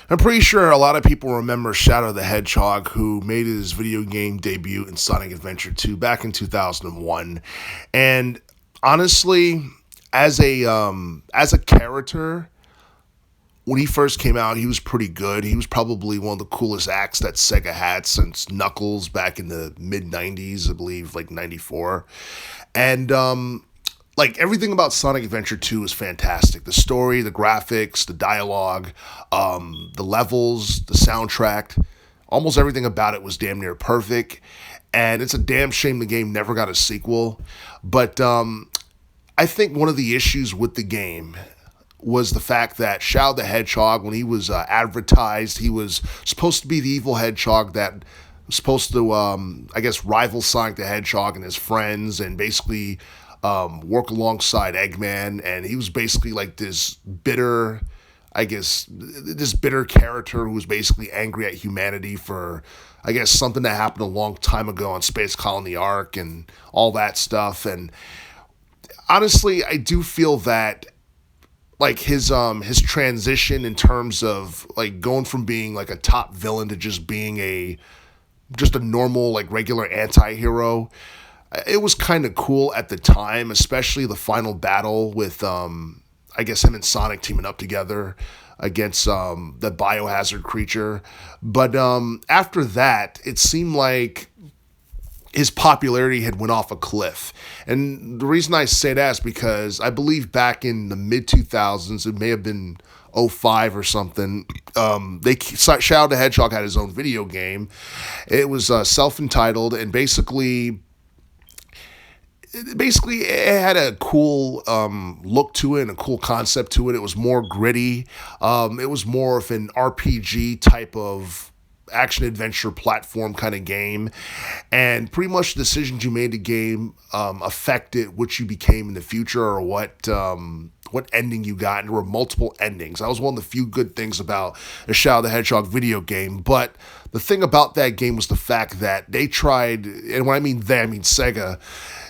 I'm pretty sure a lot of people remember Shadow the Hedgehog, who made his video game debut in Sonic Adventure 2 back in 2001. And honestly, as a character, when he first came out, he was pretty good. He was probably one of the coolest acts that Sega had since Knuckles back in the mid 90s, I believe, like 94. And like everything about Sonic Adventure 2 is fantastic. The story, the graphics, the dialogue, the levels, the soundtrack, almost everything about it was damn near perfect. And it's a damn shame the game never got a sequel. But I think one of the issues with the game was the fact that Shadow the Hedgehog, when he was advertised, he was supposed to be the evil hedgehog that was supposed to, I guess, rival Sonic the Hedgehog and his friends and basically work alongside Eggman. And he was basically like this bitter, I guess, this bitter character who was basically angry at humanity for, I guess, something that happened a long time ago on Space Colony Arc and all that stuff. And honestly, I do feel that like his transition in terms of like going from being like a top villain to just a normal like regular anti-hero, it was kind of cool at the time, especially the final battle with I guess him and Sonic teaming up together against the biohazard creature. But after that, it seemed like his popularity had went off a cliff. And the reason I say that is because I believe back in the mid 2000s, it may have been '05 or something. Shadow the Hedgehog had his own video game. It was self-entitled, and basically it had a cool look to it and a cool concept to it. It was more gritty. It was more of an RPG type of action adventure platform kind of game, and pretty much the decisions you made in the game affected what you became in the future or what ending you got. And there were multiple endings. That was one of the few good things about a Shadow the Hedgehog video game. But the thing about that game was the fact that they tried, and when I mean they, I mean Sega,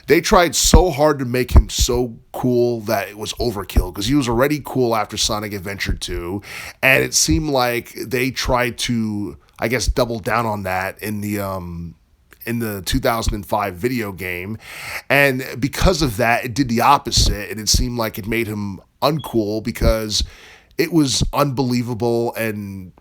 they tried so hard to make him so cool that it was overkill, because he was already cool after Sonic Adventure 2, and it seemed like they tried to, I guess, double down on that in the 2005 video game. And because of that, it did the opposite, and it seemed like it made him uncool because it was unbelievable and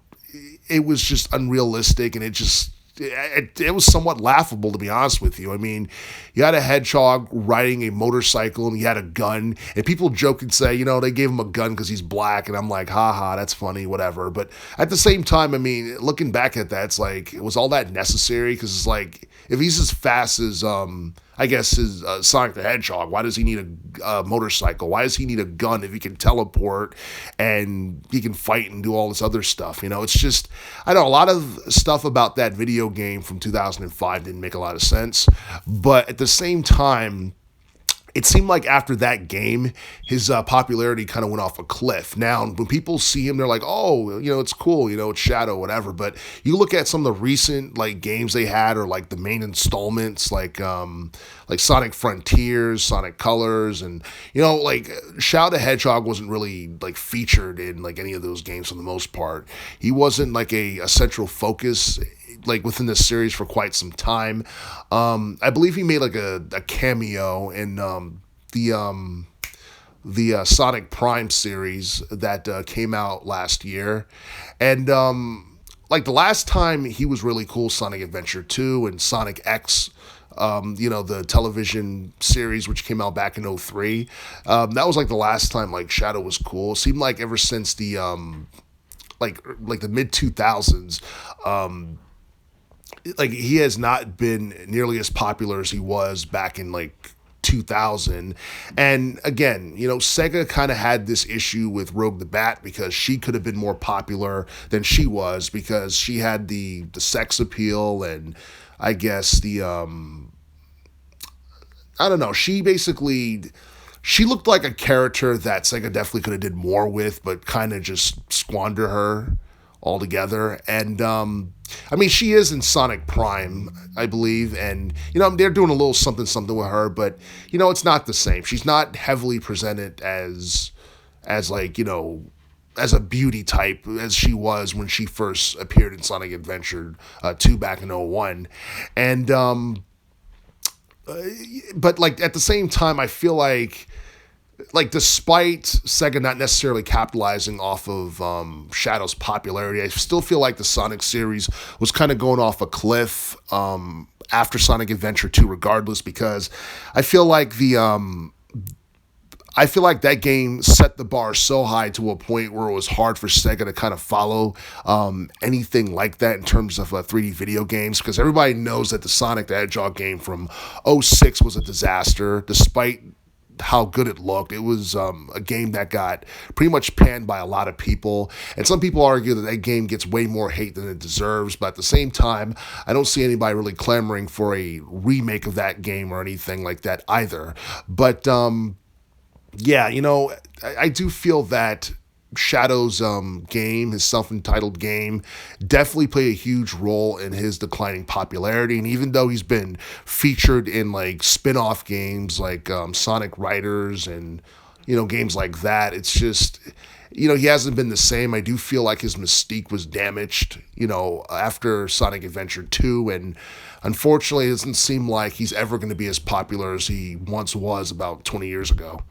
it was just unrealistic, and it was somewhat laughable, to be honest with you. I mean, you had a hedgehog riding a motorcycle and he had a gun, and people joke and say, they gave him a gun because he's black, and I'm like, haha, that's funny, whatever. But at the same time, I mean, looking back at that, it's like, was all that necessary? Because it's like, if he's as fast as I guess his Sonic the Hedgehog, why does he need a motorcycle? Why does he need a gun if he can teleport and he can fight and do all this other stuff? It's just, I know a lot of stuff about that video game from 2005 didn't make a lot of sense. But at the same time, it seemed like after that game, his popularity kind of went off a cliff. Now, when people see him, they're like, oh, it's cool, it's Shadow, whatever. But you look at some of the recent like games they had, or like the main installments, like Sonic Frontiers, Sonic Colors, and like Shadow the Hedgehog wasn't really like featured in like any of those games for the most part. He wasn't like a central focus like within the series for quite some time. I believe he made like a cameo in the Sonic Prime series that came out last year. And like the last time he was really cool, Sonic Adventure 2 and Sonic X, the television series, which came out back in '03. That was like the last time like Shadow was cool. It seemed like ever since the like the mid 2000s, like he has not been nearly as popular as he was back in like 2000. And again, Sega kind of had this issue with Rogue the Bat, because she could have been more popular than she was, because she had the sex appeal, and I guess the I don't know, she looked like a character that Sega definitely could have did more with, but kind of just squander her altogether. And I mean, she is in Sonic Prime, I believe, and they're doing a little something with her, but it's not the same. She's not heavily presented as like as a beauty type as she was when she first appeared in Sonic Adventure 2 back in '01. And but like at the same time, I feel like despite Sega not necessarily capitalizing off of Shadow's popularity, I still feel like the Sonic series was kind of going off a cliff after Sonic Adventure 2 regardless, because I feel like that game set the bar so high to a point where it was hard for Sega to kind of follow anything like that in terms of 3D video games, because everybody knows that the Sonic the Hedgehog game from '06 was a disaster. Despite how good it looked, it was a game that got pretty much panned by a lot of people, and some people argue that that game gets way more hate than it deserves. But at the same time, I don't see anybody really clamoring for a remake of that game or anything like that either. But yeah, I do feel that Shadow's game, his self-entitled game, definitely played a huge role in his declining popularity. And even though he's been featured in like spin-off games like Sonic Riders and games like that, it's just he hasn't been the same. I do feel like his mystique was damaged after Sonic Adventure 2, and unfortunately it doesn't seem like he's ever going to be as popular as he once was about 20 years ago.